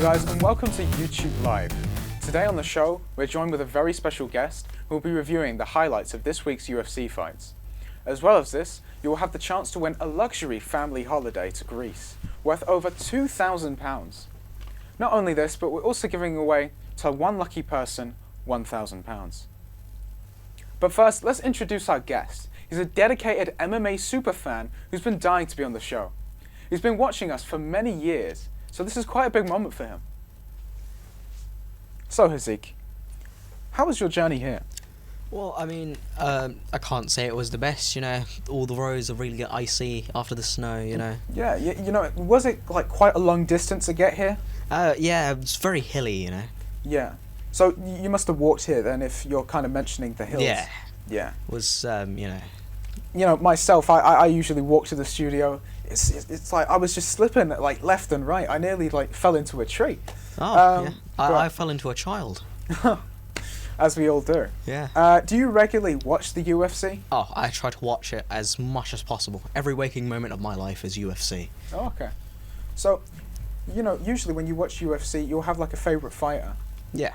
guys, and welcome to YouTube Live. Today on the show, we're joined with a very special guest who will be reviewing the highlights of this week's UFC fights. As well as this, you will have the chance to win a luxury family holiday to Greece, worth over £2,000. Not only this, but we're also giving away to one lucky person £1,000. But first, let's introduce our guest. He's a dedicated MMA superfan who's been dying to be on the show. He's been watching us for many years, so this is quite a big moment for him. So Hazik, how was your journey here? Well, I mean, I can't say it was the best, you know. All the roads are really icy after the snow, you know. Yeah, you know, was it like quite a long distance to get here? Yeah, it was very hilly, you know. Yeah. So you must have walked here then if you're kind of mentioning the hills. Yeah. Yeah. It was, you know. You know, myself, I usually walk to the studio. It's like I was just slipping like left and right. I nearly like fell into a tree. Oh, yeah. I fell into a child. As we all do. Yeah. Do you regularly watch the UFC? Oh, I try to watch it as much as possible. Every waking moment of my life is UFC. Oh, okay. So, you know, usually when you watch UFC, you'll have like a favourite fighter. Yeah.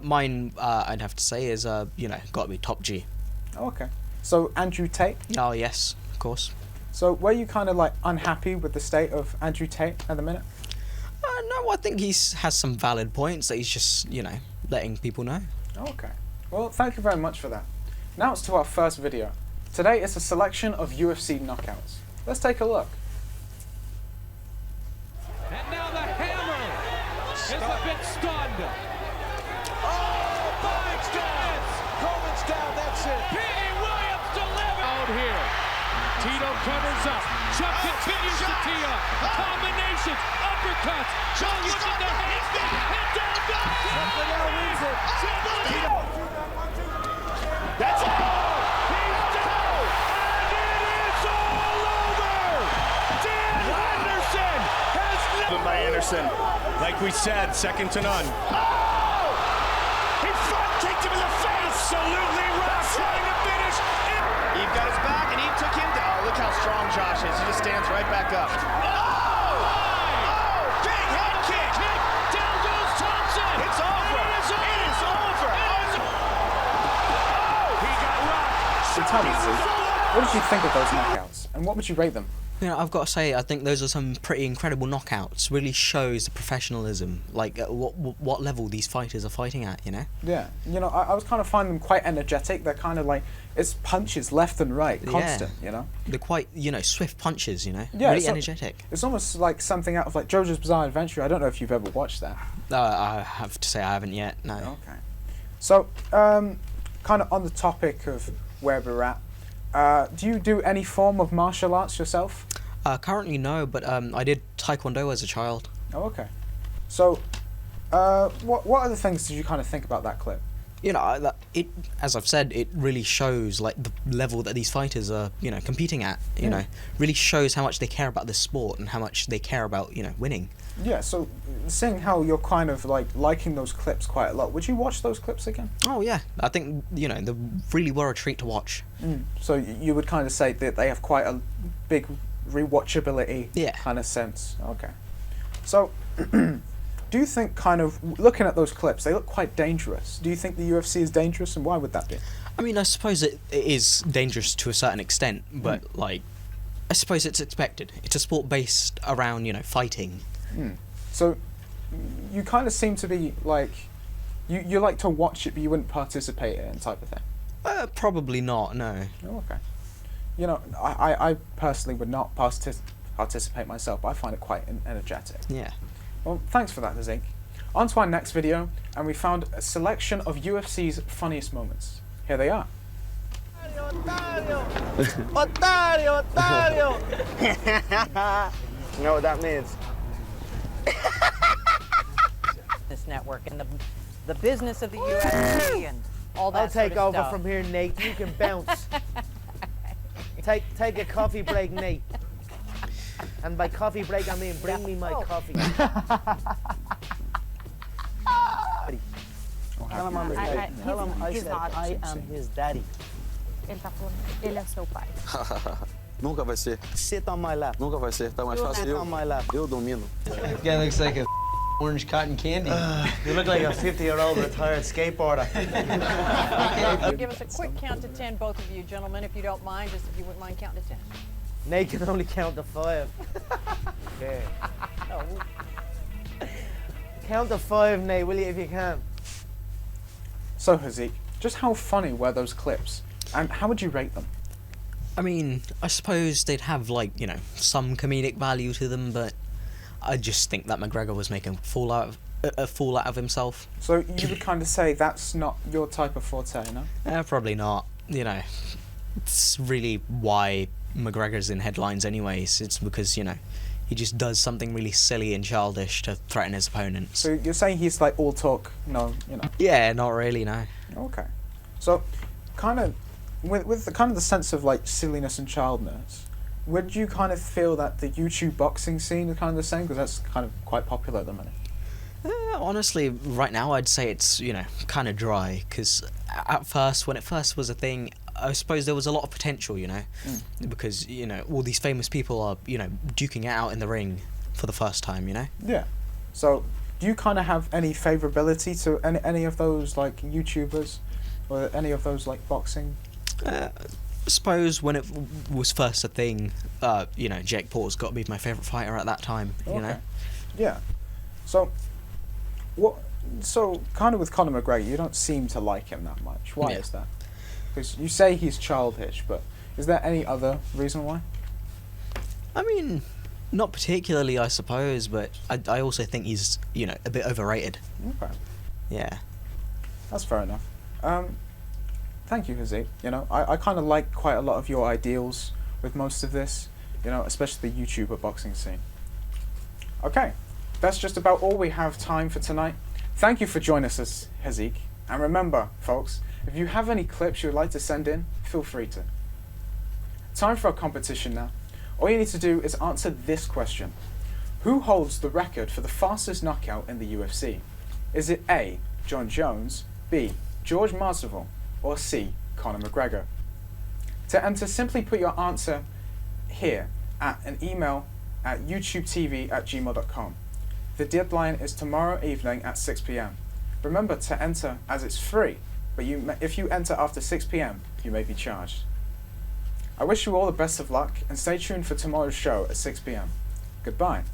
Mine, I'd have to say, is, you know, got to be Top G. Oh, okay. So, Andrew Tate? Oh, yes, of course. So, were you kind of like unhappy with the state of Andrew Tate at the minute? No, I think he has some valid points that he's just, you know, letting people know. Oh, okay. Well, thank you very much for that. Now it's to our first video. Today it's a selection of UFC knockouts. Let's take a look. And now the hammer is a bit stunned. Oh, my goodness! Coleman's down, that's it. P.E. Williams delivered. Out here. Tito covers up. Chuck continues to tee up. Combinations, uppercuts. Chuck look at the hands. And down goes. Now wins it. Tito. That's it. He's down. And it is all over. Dan Henderson has never. By Anderson, like we said, second to none. Oh! He front kicked him in the face. Absolutely right. Trying to finish. Eve got his back and Eve took him down. Oh, look how strong Josh is. He just stands right back up. Oh! Big head kick. Down goes Thompson. It's over. It is over. It is over. Oh! He got rocked. So tell me, Zeke, what did you think of those knockouts? And what would you rate them? You know, I've got to say, I think those are some pretty incredible knockouts. Really shows the professionalism, like what level these fighters are fighting at, you know? Yeah, you know, I was kind of finding them quite energetic. They're kind of like, it's punches left and right, constant, you know? They're quite, you know, swift punches, you know? Yeah, really energetic. It's almost like something out of like JoJo's Bizarre Adventure. I don't know if you've ever watched that. I have to say I haven't yet, no. Okay. So, kind of on the topic of where we're at, do you do any form of martial arts yourself? Currently no, but I did Taekwondo as a child. Oh, okay. So, what other things did you kind of think about that clip? You know, as I've said, it really shows like the level that these fighters are, you know, competing at. You know, really shows how much they care about this sport and how much they care about, you know, winning. Yeah. So, seeing how you're kind of like liking those clips quite a lot, would you watch those clips again? Oh yeah, I think you know they really were a treat to watch. So you would kind of say that they have quite a big rewatchability kind of sense. Okay. So, do you think kind of, looking at those clips, they look quite dangerous. Do you think the UFC is dangerous, and why would that be? I mean, I suppose it is dangerous to a certain extent, but like, I suppose it's expected. It's a sport based around, you know, fighting. So, you kind of seem to be like, you like to watch it, but you wouldn't participate in it, type of thing. Probably not, no. Oh, okay. You know, I personally would not participate myself, but I find it quite energetic. Yeah. Well, thanks for that, Zeke. On to our next video, and we found a selection of UFC's funniest moments. Here they are. Otario, Otario! You know what that means? This network and the business of the UFC and all that. I'll take sort of over stuff. from here, Nate. You can bounce. Take a coffee break, Nate. And by coffee break, I mean bring me my coffee. Tell him I'm his daddy. Tell him I said I am his daddy. Ele é seu pai. Nunca vai ser. Sit on my lap. Nunca vai ser. Tá mais fácil Sit on my lap. eu domino. Guy looks like a orange cotton candy. You look like a 50-year-old retired skateboarder. Give us a quick count to 10, both of you gentlemen, if you don't mind, just if you wouldn't mind counting to 10. Nate can only count to 5. Okay. Oh, Count to 5, Nate, will you, if you can? So, Hazik, just how funny were those clips? And how would you rate them? I mean, I suppose they'd have, like, you know, some comedic value to them, but I just think that McGregor was making a fool out of himself. So you would kind of say that's not your type of forte, no? Probably not. You know, it's really why McGregor's in headlines anyways. It's because, you know, he just does something really silly and childish to threaten his opponents. So you're saying he's like all talk, no, you know? Yeah, not really, no. Okay. So, kind of, with the kind of the sense of like silliness and childness, would you kind of feel that the YouTube boxing scene is kind of the same? Because that's kind of quite popular at the minute. Honestly, right now I'd say it's, you know, kind of dry. Because at first, when it first was a thing, I suppose there was a lot of potential, you know, because, you know, all these famous people are, you know, duking it out in the ring for the first time, you know? Yeah. So, do you kind of have any favorability to any of those, like, YouTubers? Or any of those, like, boxing? I suppose when it was first a thing, you know, Jake Paul's got to be my favourite fighter at that time, you know? Yeah. So, So, kind of with Conor McGregor, you don't seem to like him that much. Why is that? Because you say he's childish, but is there any other reason why? I mean, not particularly, I suppose, but I also think he's, you know, a bit overrated. Okay. Yeah. That's fair enough. Thank you, Hazik. You know, I kind of like quite a lot of your ideals with most of this, you know, especially the YouTuber boxing scene. Okay, that's just about all we have time for tonight. Thank you for joining us, Hazik. And remember, folks, if you have any clips you would like to send in, feel free to. Time for our competition now. All you need to do is answer this question. Who holds the record for the fastest knockout in the UFC? Is it A, John Jones, B, George Masvidal, or C, Conor McGregor? To enter, simply put your answer here at an email at youtubetv@gmail.com. The deadline is tomorrow evening at 6 p.m. Remember to enter as it's free, but if you enter after 6 p.m, you may be charged. I wish you all the best of luck and stay tuned for tomorrow's show at 6 p.m. Goodbye.